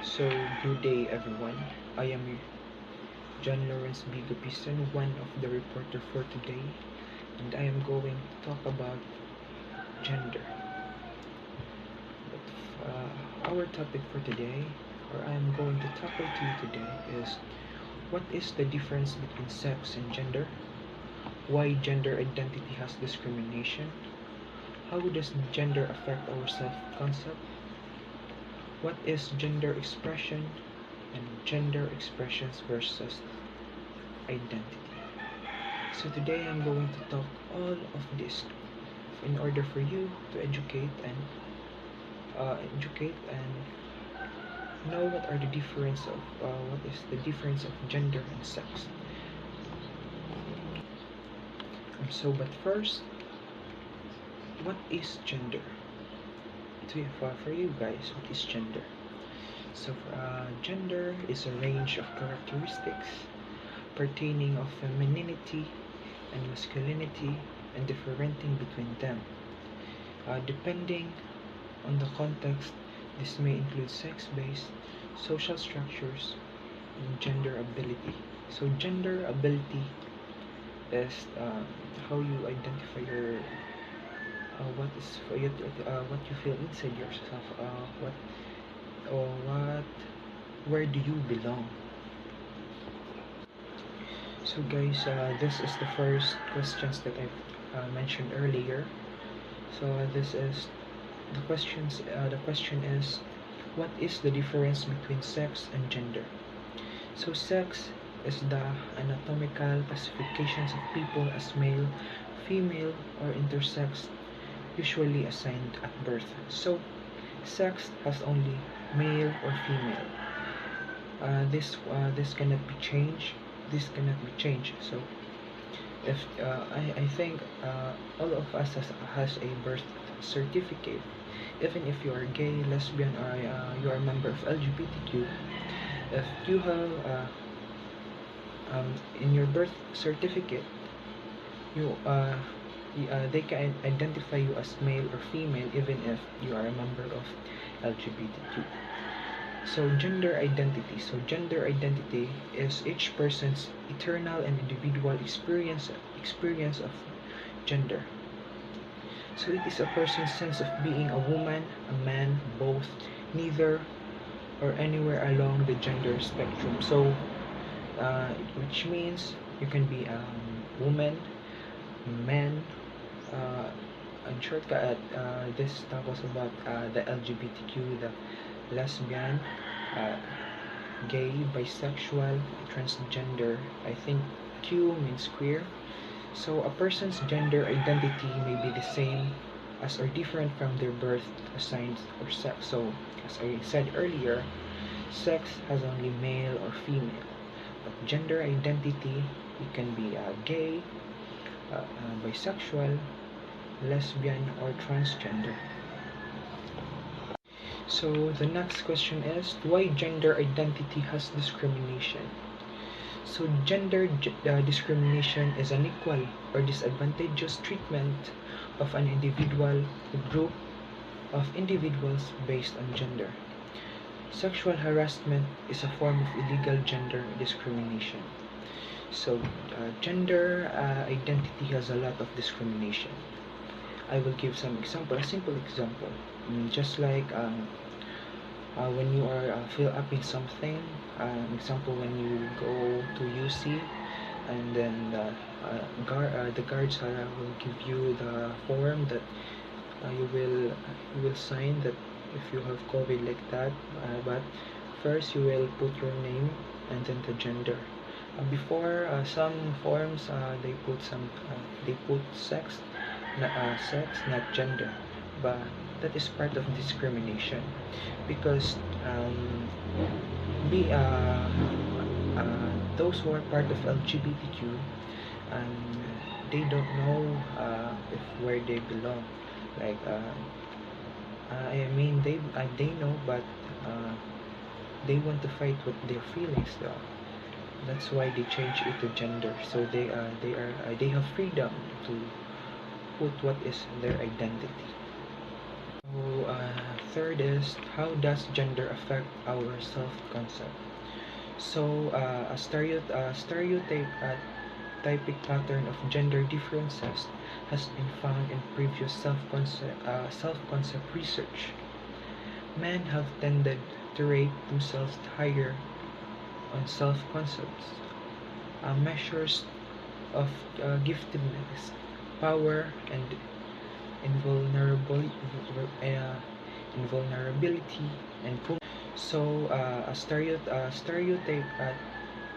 So, good day everyone. I am John Lawrence Bigapisan, one of the reporter for today, and I am going to talk about gender. Our topic for today, or I am going to tackle to you today, is what is the difference between sex and gender? Why gender identity has discrimination? How does gender affect our self-concept? What is gender expression and gender expressions versus identity? So today I'm going to talk all of this in order for you to educate and know what is the difference of gender and sex. But first, what is gender? For you guys, what is gender? So gender is a range of characteristics pertaining of femininity and masculinity and differentiating between them. Depending on the context, this may include sex-based, social structures, and gender ability. So gender ability is how you identify your what you feel inside yourself, where do you belong. So guys, this is the first questions that I've mentioned earlier. So this is the questions. The question is, what is the difference between sex and gender? So sex is the anatomical classifications of people as male, female, or intersex, usually assigned at birth. So sex has only male or female. This cannot be changed. This cannot be changed. So if I think all of us has a birth certificate, even if you are gay, lesbian, or you are a member of LGBTQ, if you have in your birth certificate, you they can identify you as male or female even if you are a member of LGBTQ. So gender identity is each person's eternal and individual experience of gender. So it is a person's sense of being a woman, a man, both, neither, or anywhere along the gender spectrum. So which means you can be a woman, man. In shortcut, this talks about the LGBTQ, the lesbian, uh, gay, bisexual, transgender. I think Q means queer. So a person's gender identity may be the same as or different from their birth assigned or sex. So as I said earlier, sex has only male or female. But gender identity, it can be gay, bisexual, lesbian, or transgender. So the next question is, why gender identity has discrimination? So gender discrimination is unequal or disadvantageous treatment of an individual group of individuals based on gender. Sexual harassment is a form of illegal gender discrimination. So gender identity has a lot of discrimination. I will give some example, a simple example. Just like when you are fill up in something, example when you go to UC, and then the guards will give you the form that you will sign that if you have COVID like that, but first you will put your name and then the gender. Before some forms they put sex, not gender, but that is part of discrimination because be those who are part of LGBTQ and they don't know if where they belong. Like I mean they know, but they want to fight with their feelings though. That's why they change it to gender. So they have freedom to put what is their identity. So third is, how does gender affect our self-concept? So, a typic pattern of gender differences has been found in previous self-concept research. Men have tended to rate themselves higher on self-concepts, measures of giftedness, power, and invulnerability, uh, invulnerability and so a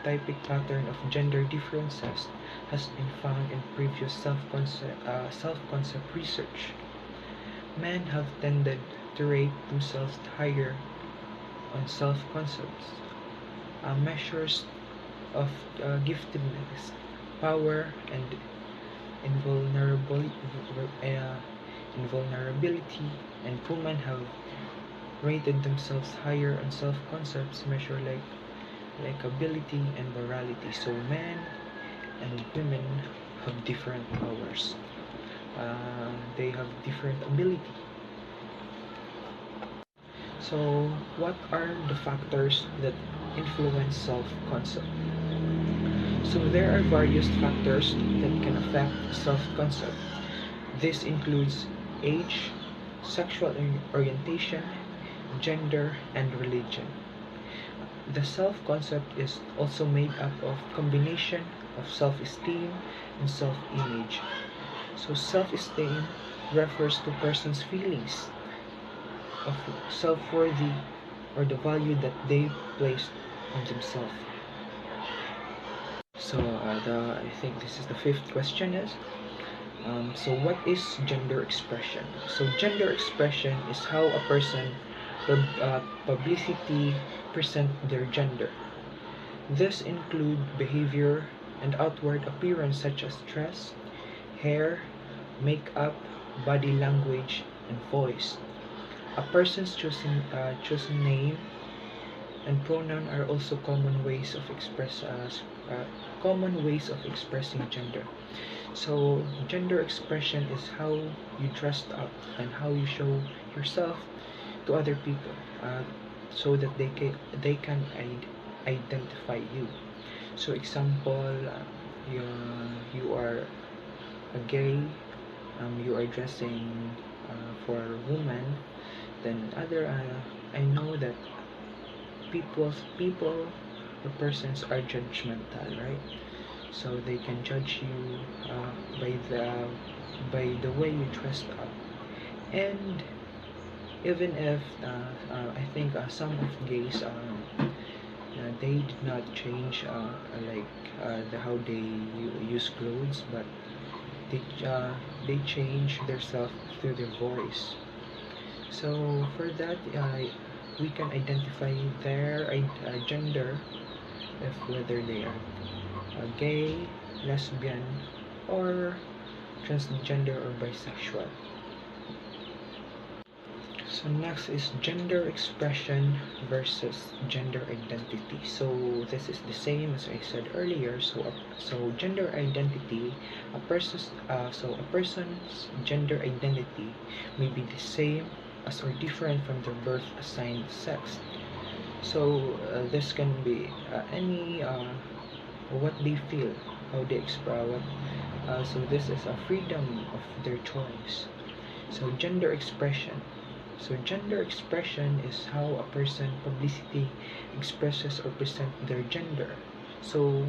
typic pattern of gender differences has been found in previous self-concept research. Men have tended to rate themselves higher on self-concepts, measures of giftedness, power, and invulnerability, invulnerability, and women have rated themselves higher on self-concepts measure like ability and morality. So men and women have different powers. They have different ability. So what are the factors that influence self-concept? So there are various factors that can affect self-concept. This includes age, sexual orientation, gender, and religion. The self-concept is also made up of combination of self-esteem and self-image. So self-esteem refers to person's feelings of self-worthy or the value that they place on themselves. So I think this is the fifth question is, so what is gender expression? So gender expression is how a person publicity present their gender. This include behavior and outward appearance such as dress, hair, makeup, body language, and voice. A person's chosen name and pronoun are also common ways of expressing gender. So gender expression is how you dress up and how you show yourself to other people, so that they can identify you. So example, you are a gay, you are dressing for a woman, then other I know that people or persons are judgmental, right? So they can judge you by the way you dressed up. And even if I think some of gays they did not change how they use clothes, but they change themselves through their voice. So for that, we can identify their gender, if whether they are gay, lesbian, or transgender or bisexual. So next is gender expression versus gender identity. So this is the same as I said earlier. So gender identity, a person's gender identity may be the same as or different from their birth assigned sex. So this can be any what they feel, how they express what. So this is a freedom of their choice. So gender expression. So gender expression is how a person publicity expresses or present their gender. So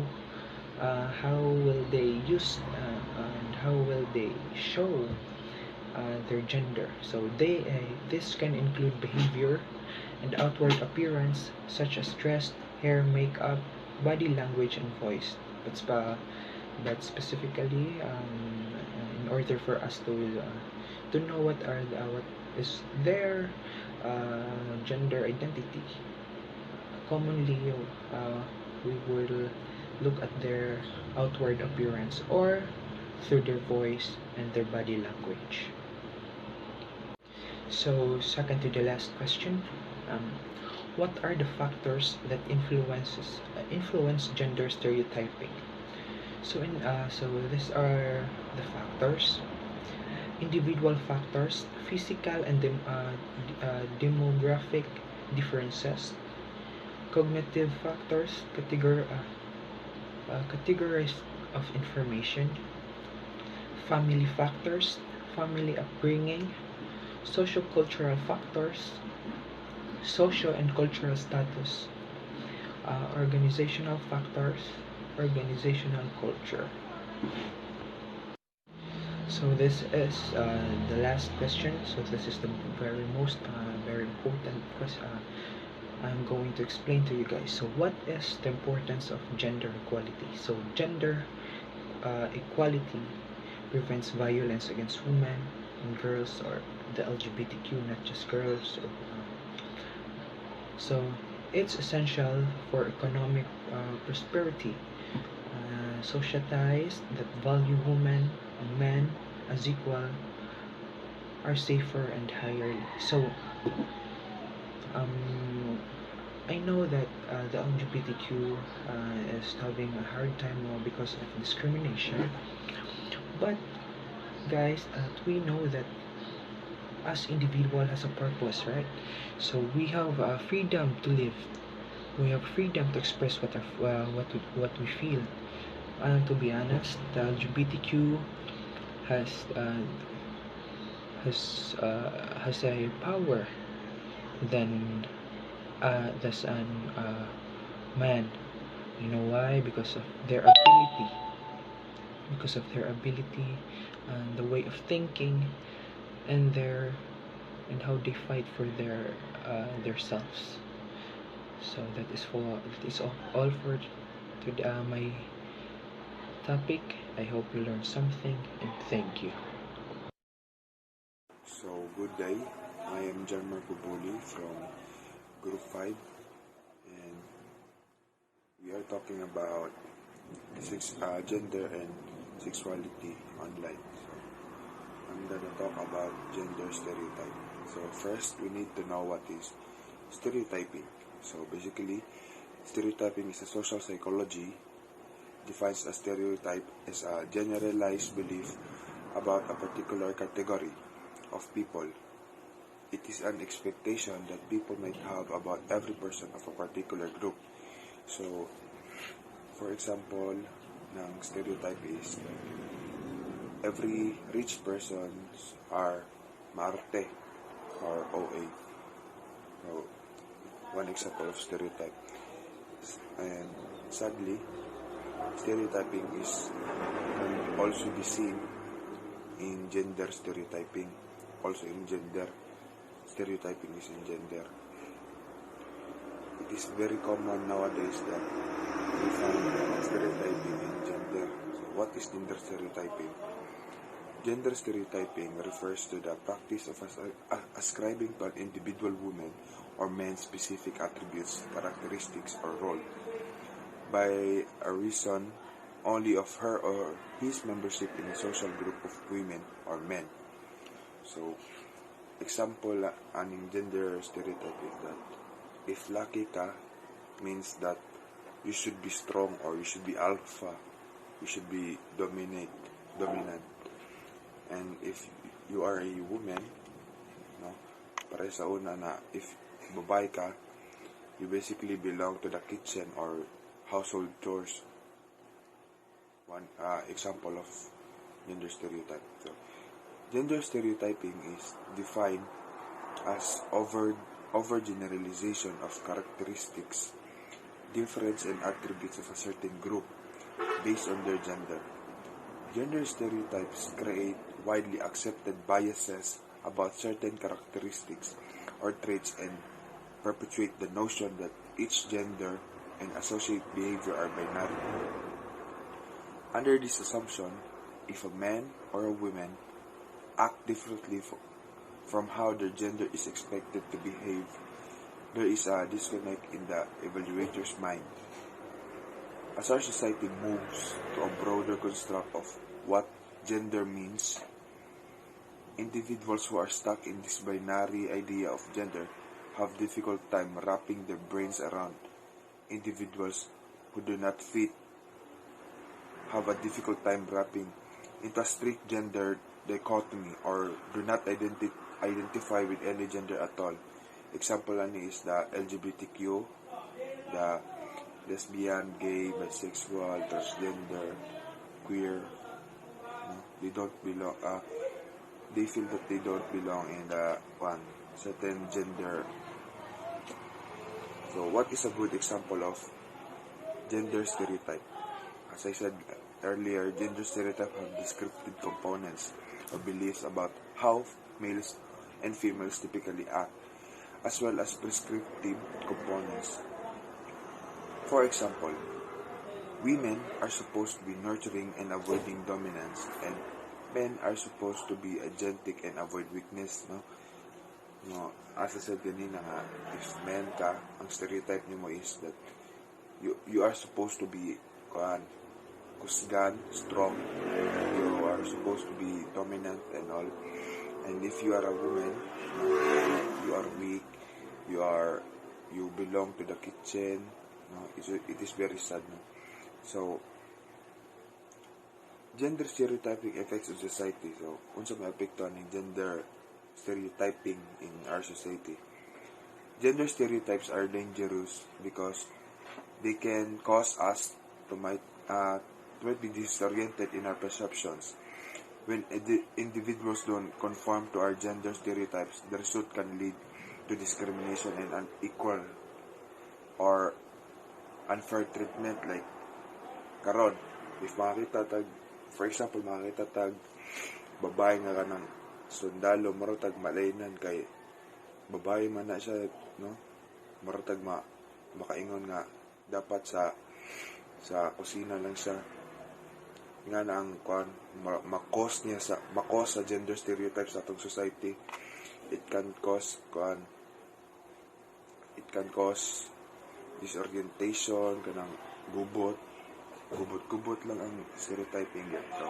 how will they use and how will they show their gender? So this can include behavior and outward appearance such as dress, hair, makeup, body language, and voice. But specifically, in order for us to know what is their gender identity, commonly we will look at their outward appearance or through their voice and their body language. So second to the last question, um, what are the factors that influence gender stereotyping? So these are the factors. individual factors, physical and demographic differences, cognitive factors, categories of information, family factors, family upbringing, socio-cultural factors, socio and cultural status, organizational factors, organizational culture. So this is the last question. So this is the very important question. I'm going to explain to you guys. So what is the importance of gender equality? So gender equality prevents violence against women and girls, or the LGBTQ, not just girls. So it's essential for economic prosperity. Societies that value women and men as equal are safer and higher. So um, I know that the LGBTQ is having a hard time now because of discrimination, but guys, we know that as individual has a purpose, right? So we have freedom to live. We have freedom to express what we feel. And to be honest, the LGBTQ has uh, has a power than an man. You know why? Because of their ability, and the way of thinking, and how they fight for their selves. So that is all for my topic. I hope you learned something, and thank you. So, good day. I am Jarmar Bubuli from Group 5, and we are talking about gender and sexuality online. So, I'm gonna talk about gender stereotype. So, first, we need to know what is stereotyping. So, basically, stereotyping is a social psychology defines a stereotype as a generalized belief about a particular category of people. It is an expectation that people might have about every person of a particular group. So, for example, ng stereotype is every rich persons are maarte or OA. So, one example of stereotype. And sadly, stereotyping can also be seen in gender stereotyping. Also in gender, stereotyping is in gender. It is very common nowadays that we find stereotyping in gender. So what is gender stereotyping? Gender stereotyping refers to the practice of ascribing to an individual woman or man specific attributes, characteristics, or role by a reason only of her or his membership in a social group of women or men. So, example aning gender stereotype is that if lucky ka means that you should be strong or you should be alpha, you should be dominant. And if you are a woman, no, para sa una na if babae ka, you basically belong to the kitchen or household chores. One example of gender stereotype. So, gender stereotyping is defined as overgeneralization of characteristics, difference, and attributes of a certain group based on their gender. Gender stereotypes create widely accepted biases about certain characteristics or traits and perpetuate the notion that each gender and associate behavior are binary. Under this assumption, if a man or a woman act differently from how their gender is expected to behave, there is a disconnect in the evaluator's mind. As our society moves to a broader construct of what gender means, individuals who are stuck in this binary idea of gender have difficult time wrapping their brains around. Individuals who do not fit have a difficult time wrapping into a strict gender dichotomy or do not identify with any gender at all. Example ani is the LGBTQ, the lesbian, gay, bisexual, transgender, queer. No? They don't belong. They feel that they don't belong in the one certain gender. So, what is a good example of gender stereotype? As I said earlier, gender stereotype have descriptive components or beliefs about how males and females typically act, as well as prescriptive components. For example, women are supposed to be nurturing and avoiding dominance, and men are supposed to be agentic and avoid weakness. No? No, as I said kanina nga, if men ka, ang stereotype nimo is that you are supposed to be kusgan, strong, you are supposed to be dominant and all. And if you are a woman, you are weak, you belong to the kitchen. No, it is very sad. No? So, gender stereotyping effects on society. So, unsa may apekto ng gender stereotyping in our society? Gender stereotypes are dangerous because they can cause us to might be disoriented in our perceptions. When individuals don't conform to our gender stereotypes, the result can lead to discrimination and unequal or unfair treatment. Like karon, if makita tag, for example, makita tag babae nga kanang sundalo, marutag malaynan kay babae man na siya, no? Marutag makaingon nga dapat sa kusina lang siya nga na ang makos sa gender stereotypes sa atong society. It can cause disorientation, kanang gubot lang ang stereotyping. So,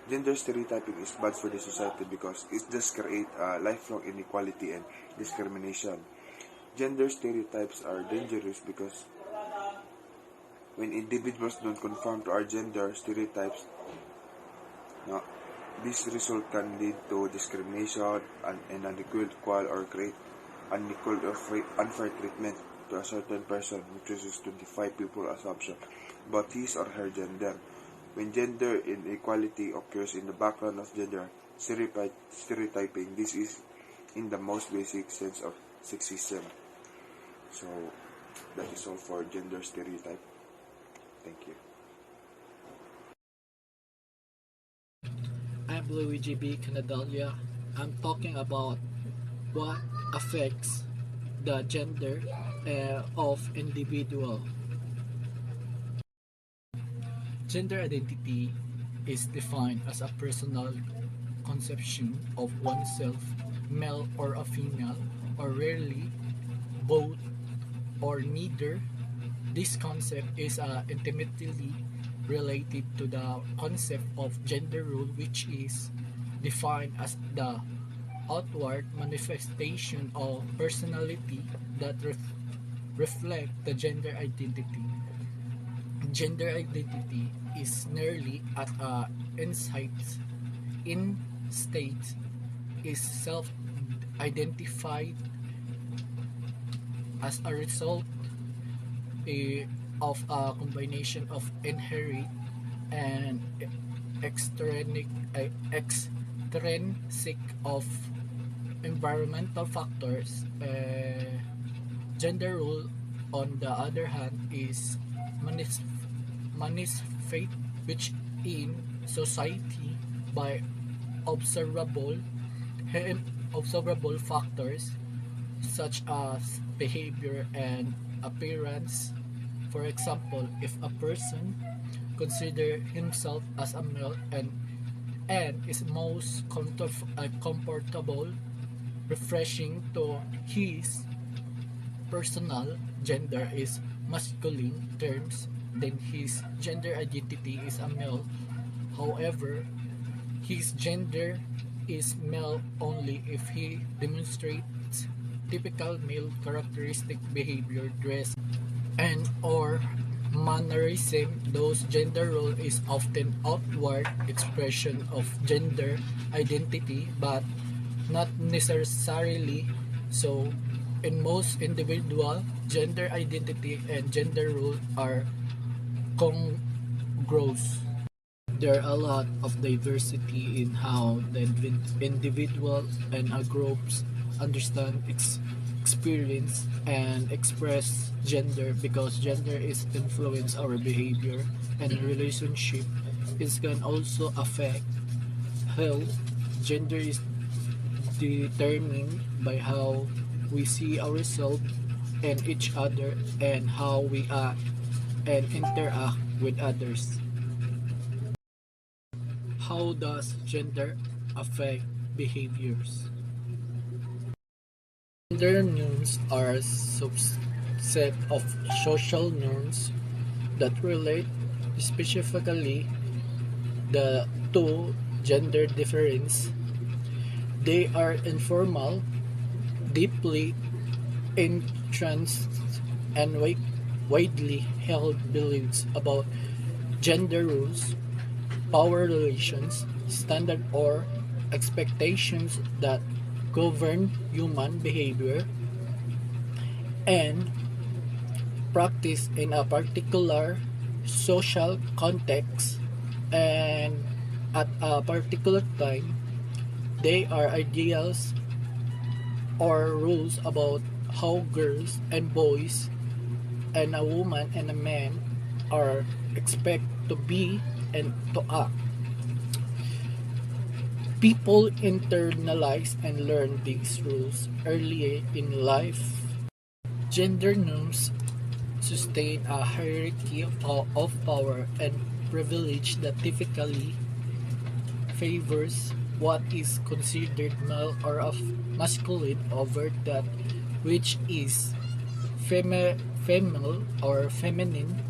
gender stereotyping is bad for the society because it just create lifelong inequality and discrimination. Gender stereotypes are dangerous because when individuals don't conform to our gender stereotypes, no, this result can lead to discrimination and unequal or create unequal or unfair treatment to a certain person, which is to defy people assumption about his or her gender. When gender inequality occurs in the background of gender stereotyping, this is in the most basic sense of sexism. So, that is all for gender stereotype. Thank you. I'm Luigi B. Canadalia. I'm talking about what affects the gender of individual. Gender identity is defined as a personal conception of oneself, male or a female, or rarely both or neither. This concept is intimately related to the concept of gender role, which is defined as the outward manifestation of personality that reflect the gender identity. Gender identity is nearly at in state is self-identified as a result of a combination of inherent and extrinsic of environmental factors. Gender role, on the other hand, is manifest which in society by observable factors such as behavior and appearance. For example, if a person considers himself as a male and is most comfortable refreshing to his personal gender is masculine terms, then his gender identity is a male. However, his gender is male only if he demonstrates typical male characteristic behavior, dress, and or mannerism, those gender role is often outward expression of gender identity, but not necessarily so. In most individual, gender identity and gender role are congruous. There are a lot of diversity in how the individual and a groups understand, experience, and express gender because gender is influence our behavior and relationship. It can also affect health. Gender is determined by how we see ourselves and each other and how we act and interact with others. How does gender affect behaviors? Gender norms are a subset of social norms that relate specifically the two gender difference. They are informal, deeply entrenched, and widely held beliefs about gender rules, power relations, standard or expectations that govern human behavior and practice in a particular social context and at a particular time. They are ideals or rules about how girls and boys and a woman and a man are expected to be and to act. People internalize and learn these rules early in life. Gender norms sustain a hierarchy of power and privilege that typically favors what is considered male or of masculine over that which is female or feminine,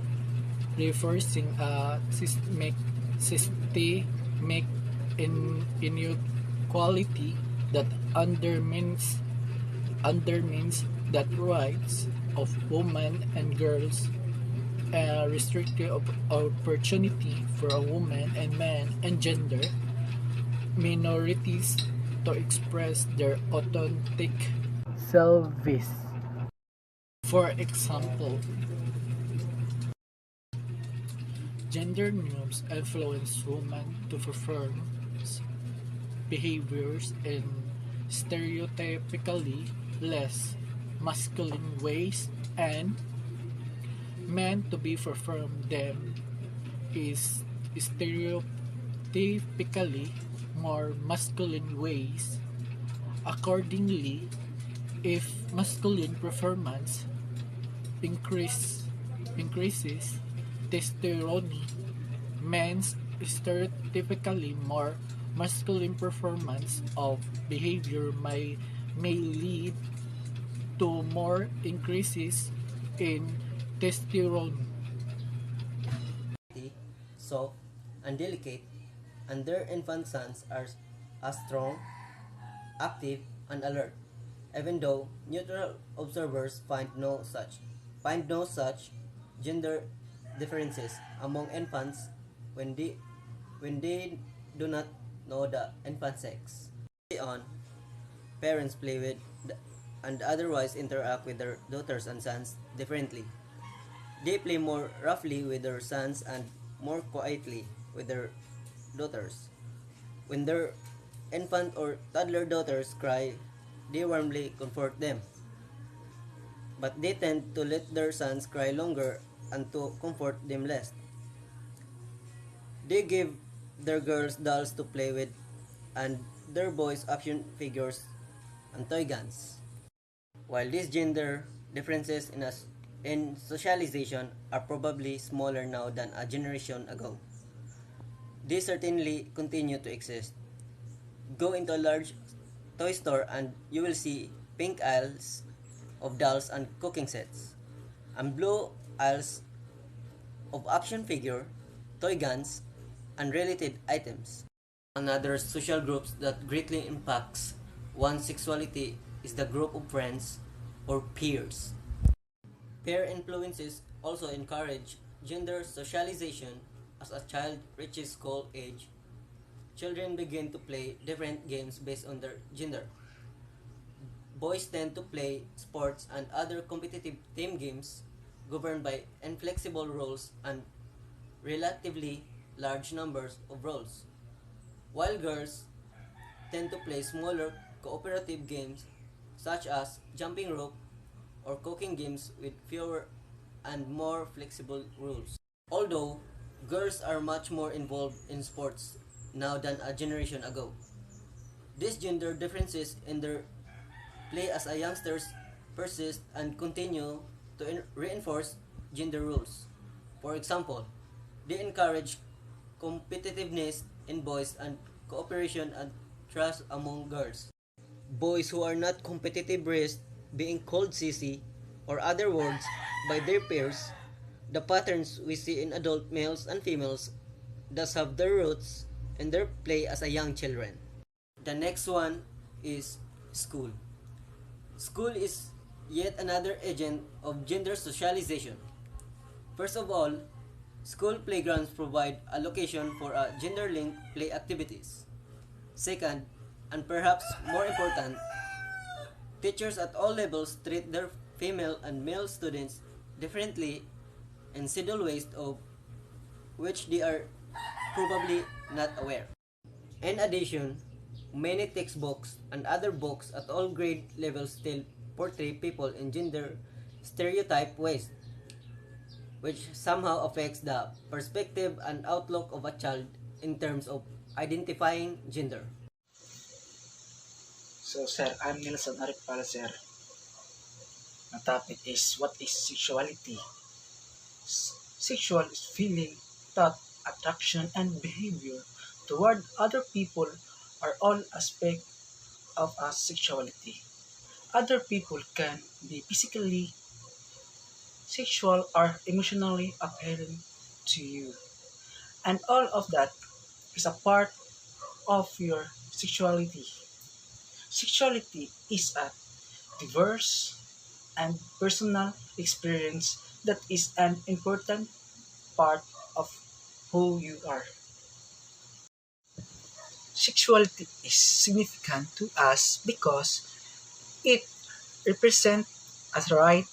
reversing a systemic inequality that undermines that rights of women and girls, a restricted opportunity for a woman and man and gender minorities to express their authentic selves. For example, gender norms influence women to perform behaviors in stereotypically less masculine ways and men to be performed them is stereotypically more masculine ways. Accordingly, if masculine performance increases testosterone, men's stereotypically more masculine performance of behavior may lead to more increases in testosterone. Soft, and delicate, and their infant sons are strong, active, and alert, even though neutral observers find no such gender differences among infants when they when they do not know the infant sex. Early on, parents play with and otherwise interact with their daughters and sons differently. They play more roughly with their sons and more quietly with their daughters. When their infant or toddler daughters cry, they warmly comfort them. But they tend to let their sons cry longer and to comfort them less. They give their girls dolls to play with and their boys action figures and toy guns. While these gender differences in socialization are probably smaller now than a generation ago, they certainly continue to exist. Go into a large toy store and you will see pink aisles of dolls and cooking sets, and blue aisles of action figure, toy guns, and related items. Another social groups that greatly impacts one's sexuality is the group of friends or peers. Peer influences also encourage gender socialization. As a child reaches school age, children begin to play different games based on their gender. Boys tend to play sports and other competitive team games governed by inflexible rules and relatively large numbers of roles, while girls tend to play smaller cooperative games such as jumping rope or cooking games with fewer and more flexible rules. Although girls are much more involved in sports now than a generation ago, these gender differences in their play as a youngsters persist and continue to reinforce gender rules. For example, they encourage competitiveness in boys and cooperation and trust among girls. Boys who are not competitive risk being called sissy or other words by their peers. The patterns we see in adult males and females thus have their roots in their play as a young children. The next one is school. School is yet another agent of gender socialization. First of all, school playgrounds provide a location for gender-linked play activities. Second, and perhaps more important, teachers at all levels treat their female and male students differently in subtle ways of which they are probably not aware. In addition, many textbooks and other books at all grade levels still portray people in gender stereotype ways, which somehow affects the perspective and outlook of a child in terms of identifying gender. So, sir, I'm Nelson Aripala, sir. The topic is what is sexuality? Sexual is feeling, thought, attraction, and behavior toward other people are all aspects of our sexuality. Other people can be physically sexual or emotionally appealing to you, and all of that is a part of your sexuality. Sexuality is a diverse and personal experience that is an important part of who you are. Sexuality is significant to us because it represents a rite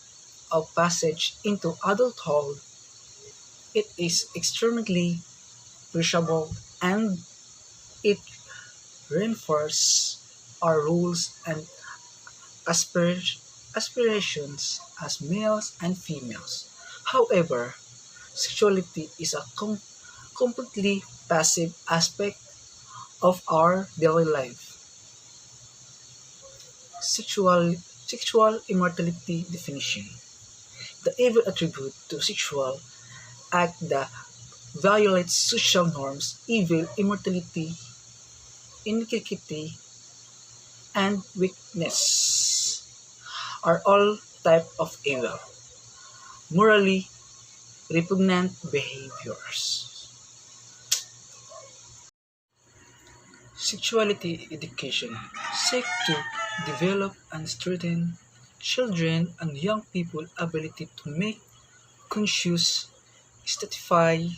of passage into adulthood. It is extremely appreciable and it reinforces our rules and aspirations as males and females. However, sexuality is a completely passive aspect of our daily life. Sexual immortality definition. The evil attribute to sexual act that violates social norms, evil, immortality, iniquity, and weakness are all type of evil, morally repugnant behaviors. Sexuality education seek to develop and strengthen children and young people ability to make conscious, stratified,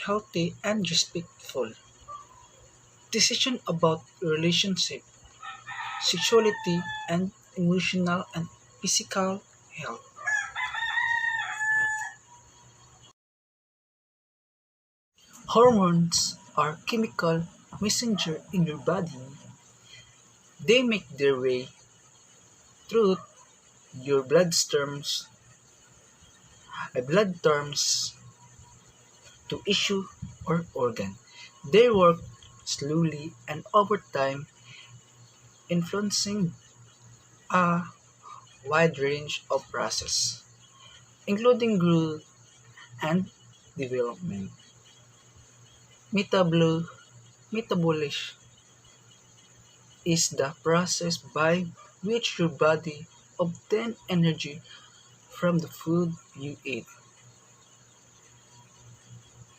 healthy, and respectful decisions about relationship, sexuality, and emotional and physical health. Hormones are chemical messenger in your body. They make their way through your bloodstreams to issue or organ. They work slowly and over time, influencing a wide range of processes, including growth and development. Metabolism is the process by which your body obtains energy from the food you eat.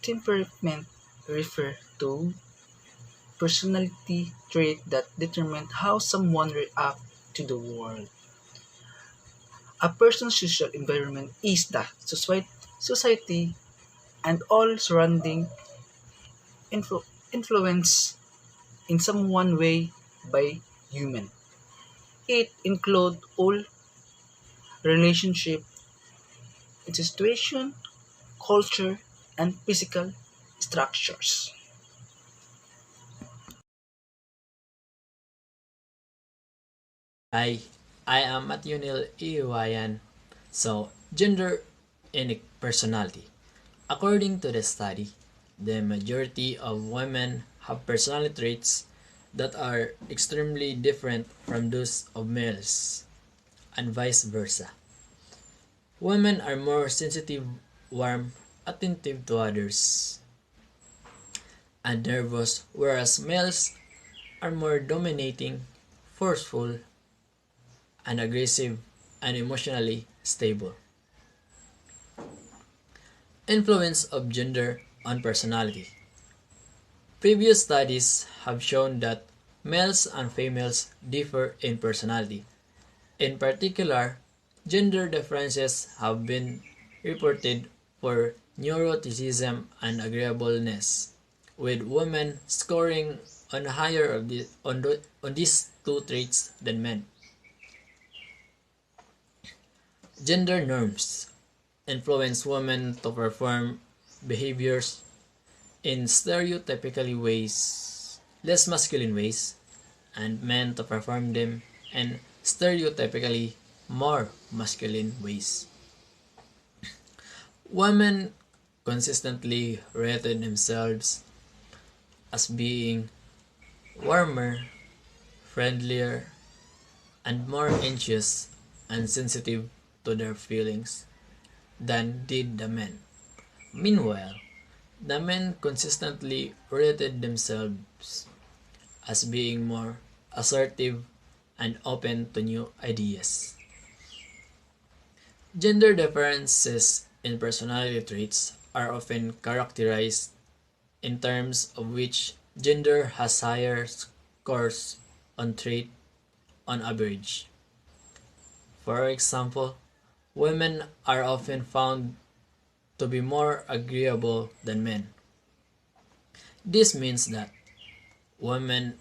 Temperament refers to personality trait that determine how someone reacts to the world. A person's social environment is the society and all surrounding influ- influence in some one way by human. It include all relationship, situation, culture, and physical structures. Hi, I am Matyunil Iwayan. So, gender and personality. According to the study, the majority of women have personality traits that are extremely different from those of males, and vice versa. Women are more sensitive, warm, attentive to others, and nervous, whereas males are more dominating, forceful, and aggressive, and emotionally stable. Influence of gender on personality. Previous studies have shown that males and females differ in personality. In particular, gender differences have been reported for neuroticism and agreeableness, with women scoring on higher on these two traits than men. Gender norms influence women to perform behaviors in stereotypically ways, less masculine ways, and men to perform them in stereotypically more masculine ways. Women consistently rated themselves as being warmer, friendlier, and more anxious and sensitive to their feelings than did the men. Meanwhile, the men consistently rated themselves as being more assertive and open to new ideas. Gender differences in personality traits are often characterized in terms of which gender has higher scores on trait on average. For example, women are often found to be more agreeable than men. This means that women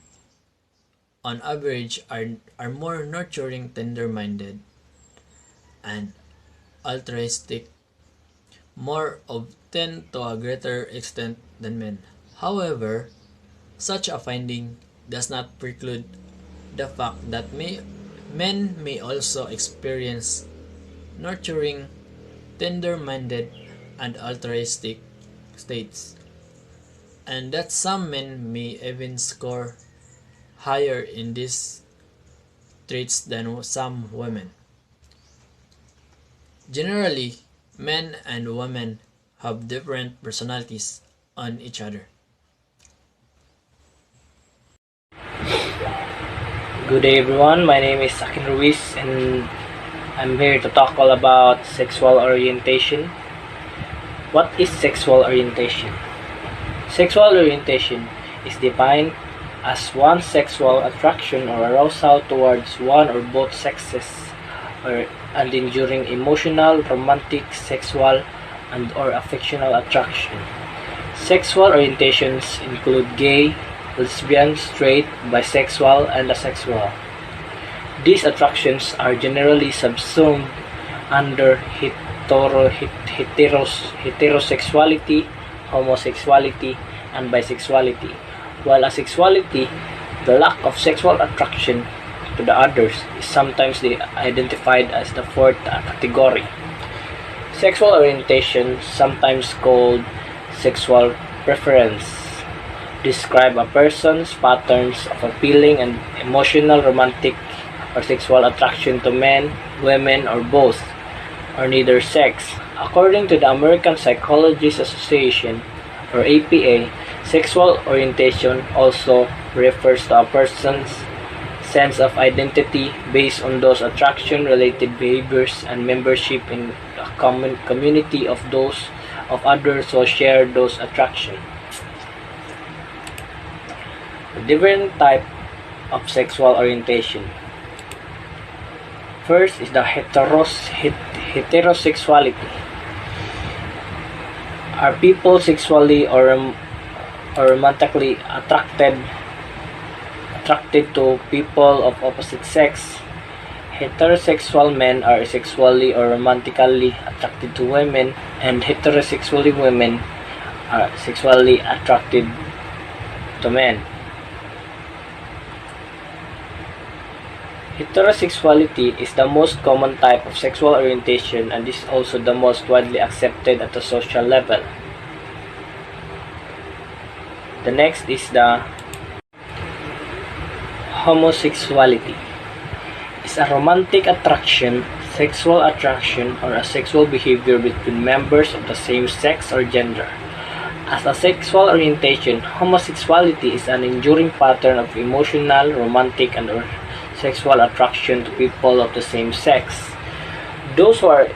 on average are more nurturing, tender-minded, and altruistic, more of tend to a greater extent than men. However, such a finding does not preclude the fact that men may also experience nurturing, tender-minded, and altruistic states, and that some men may even score higher in these traits than some women. Generally, men and women have different personalities on each other. Good day everyone, my name is Akin Ruiz and I'm here to talk all about sexual orientation. What is sexual orientation? Sexual orientation is defined as one's sexual attraction or arousal towards one or both sexes and enduring emotional, romantic, sexual, and or affectional attraction. Sexual orientations include gay, lesbian, straight, bisexual, and asexual. These attractions are generally subsumed under heterosexuality, homosexuality, and bisexuality, while asexuality, the lack of sexual attraction to the others, is sometimes identified as the fourth category. Sexual orientation, sometimes called sexual preference, describe a person's patterns of appealing and emotional, romantic, or sexual attraction to men, women, or both, or neither sex. According to the American Psychologists Association, or APA, sexual orientation also refers to a person's sense of identity based on those attraction-related behaviors and membership in a common community of others who share those attractions. Different type of sexual orientation. First is the heterosexuality. Are people sexually or romantically attracted to people of opposite sex? Heterosexual men are sexually or romantically attracted to women, and heterosexually women are sexually attracted to men. Heterosexuality is the most common type of sexual orientation and is also the most widely accepted at the social level. The next is the homosexuality. It's a romantic attraction, sexual attraction, or a sexual behavior between members of the same sex or gender. As a sexual orientation, homosexuality is an enduring pattern of emotional, romantic, and or sexual attraction to people of the same sex. Those who are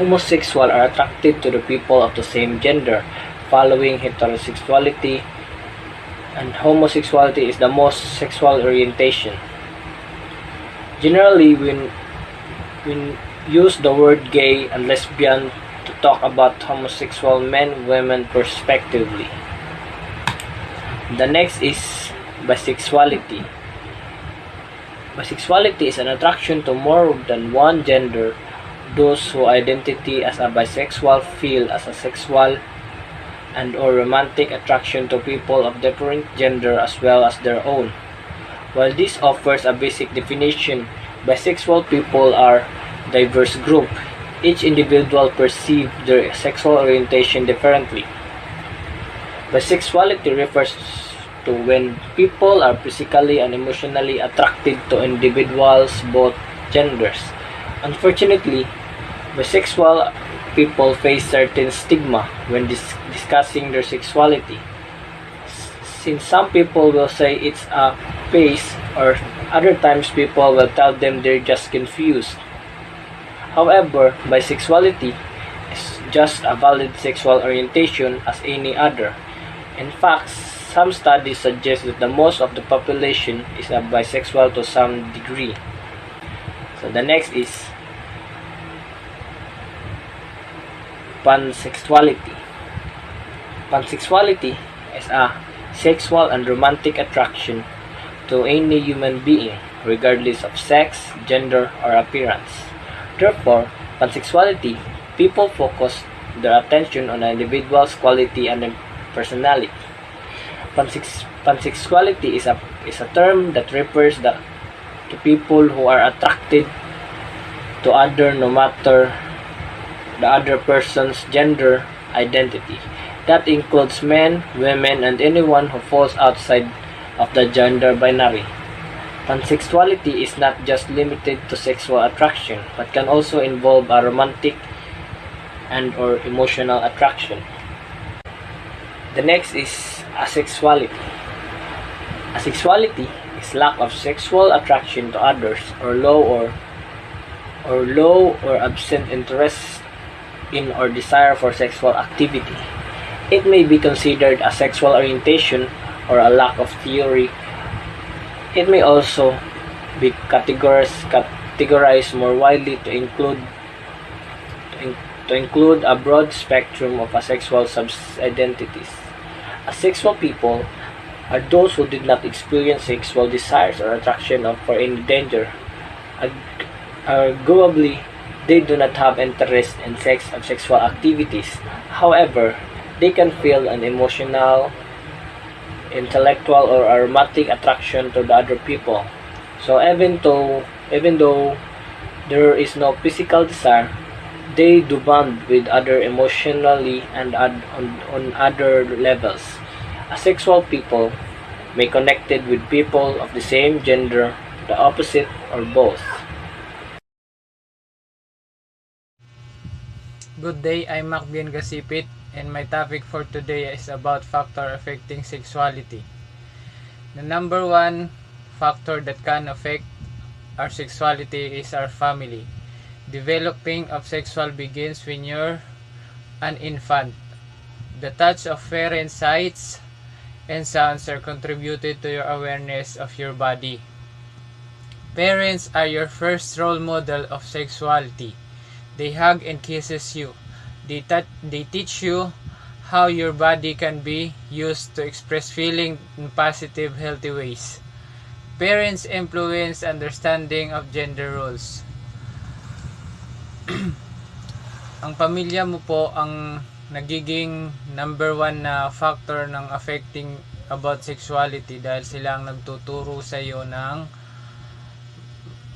homosexual are attracted to the people of the same gender, following heterosexuality, and homosexuality is the most sexual orientation. Generally, when use the word gay and lesbian to talk about homosexual men, women respectively. The next is bisexuality. Bisexuality is an attraction to more than one gender. Those who identity as a bisexual feel as a sexual and or romantic attraction to people of different gender as well as their own. While this offers a basic definition, bisexual people are a diverse group. Each individual perceives their sexual orientation differently. Bisexuality refers to when people are physically and emotionally attracted to individuals both genders. Unfortunately, bisexual people face certain stigma when discussing their sexuality. Since some people will say it's a phase, or other times people will tell them they're just confused. However, bisexuality is just a valid sexual orientation as any other. In fact, some studies suggest that the most of the population is bisexual to some degree. So the next is pansexuality. Pansexuality is a sexual and romantic attraction to any human being, regardless of sex, gender, or appearance. Therefore, pansexuality, people focus their attention on an individual's quality and personality. Pansexuality is a term that refers to people who are attracted to other no matter the other person's gender identity. That includes men, women, and anyone who falls outside of the gender binary. Pansexuality is not just limited to sexual attraction, but can also involve a romantic and or emotional attraction. The next is asexuality. Asexuality is lack of sexual attraction to others or low or absent interest in or desire for sexual activity. It may be considered a sexual orientation or a lack of theory. It may also be categorized more widely to include a broad spectrum of asexual sub-identities. Asexual people are those who did not experience sexual desires or attraction for any danger. Arguably, they do not have interest in sex or sexual activities. However, they can feel an emotional, intellectual, or aromatic attraction to the other people. So even though there is no physical desire, they do bond with other emotionally and on other levels. Asexual people may connected with people of the same gender, the opposite, or both. Good day, I'm Macbian Gasipit, and my topic for today is about factors affecting sexuality. The number one factor that can affect our sexuality is our family. Developing of sexual begins when you're an infant. The touch of parents' sights and sounds are contributed to your awareness of your body. Parents are your first role model of sexuality. They hug and kisses you. They teach you how your body can be used to express feeling in positive, healthy ways. Parents influence understanding of gender roles. Ang pamilya mo po ang nagiging number one na factor ng affecting about sexuality dahil sila ang nagtuturo sa iyo ng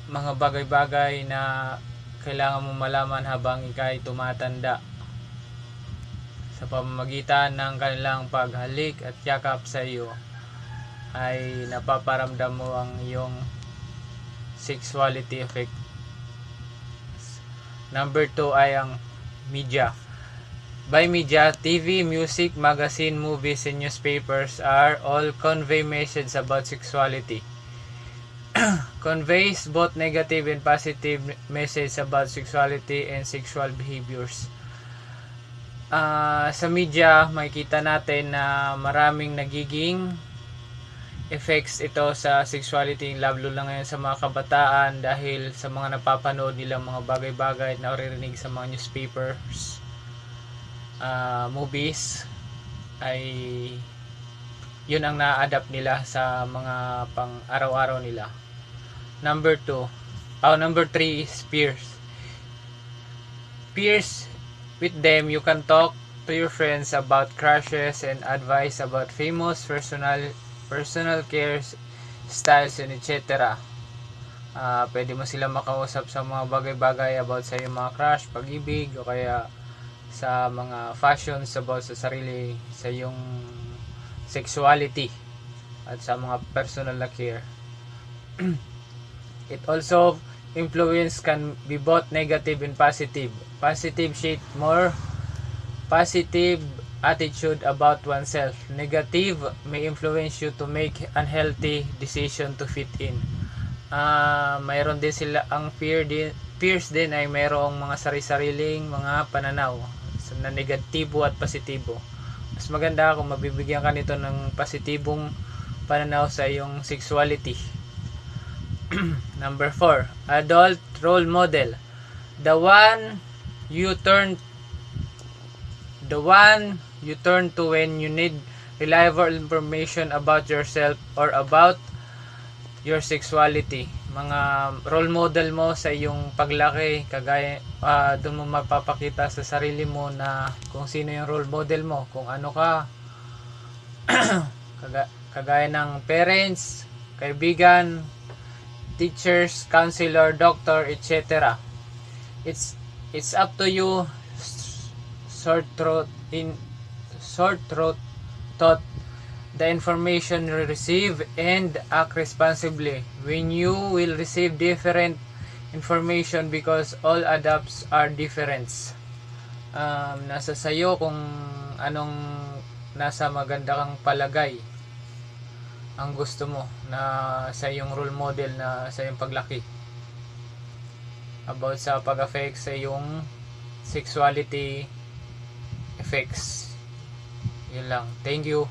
mga bagay-bagay na kailangan mo malaman habang ikay tumatanda sa pamamagitan ng kanilang paghalik at yakap sa iyo ay napaparamdam mo ang iyong sexuality effect. Number 2 ay ang media. By media, TV, music, magazine, movies, and newspapers are all convey messages about sexuality. Conveys both negative and positive message about sexuality and sexual behaviors. Sa media, makikita natin na maraming nagiging effects ito sa sexuality, lalo lang ngayon sa mga kabataan dahil sa mga napapanood nilang mga bagay-bagay na naririnig sa mga newspapers, movies, ay yun ang na-adapt nila sa mga pang araw-araw nila. Number 3 is peers. Peers, with them you can talk to your friends about crushes and advice about famous personal care styles and etc. Pwede mo sila makausap sa mga bagay-bagay about sa iyong mga crush, pag-ibig, o kaya sa mga fashions about sa sarili, sa iyong sexuality, at sa mga personal na care. It also influence can be both negative and positive. Positive shape more positive attitude about oneself. Negative may influence you to make unhealthy decision to fit in. Mayroon din sila ang peers din ay mayroong mga sari-sariling mga pananaw na negatibo at positibo. Mas maganda kung mabibigyan ka nito ng positibong pananaw sa iyong sexuality. Number 4, adult role model. The one you turn to when you need reliable information about yourself or about your sexuality. Mga role model mo sa iyong paglaki, kagaya doon mo mapapakita sa sarili mo na kung sino yung role model mo, kung ano ka. Kagaya ng parents, kaibigan, teachers, counselor, doctor, etc. It's up to you sort through thought the information you receive and act responsibly when you will receive different information because all adults are different. Nasa sayo kung anong nasa maganda kang palagay ang gusto mo na sa iyong role model na sa iyong paglaki about sa pag-affect sa iyong sexuality effects. Yun lang. Thank you.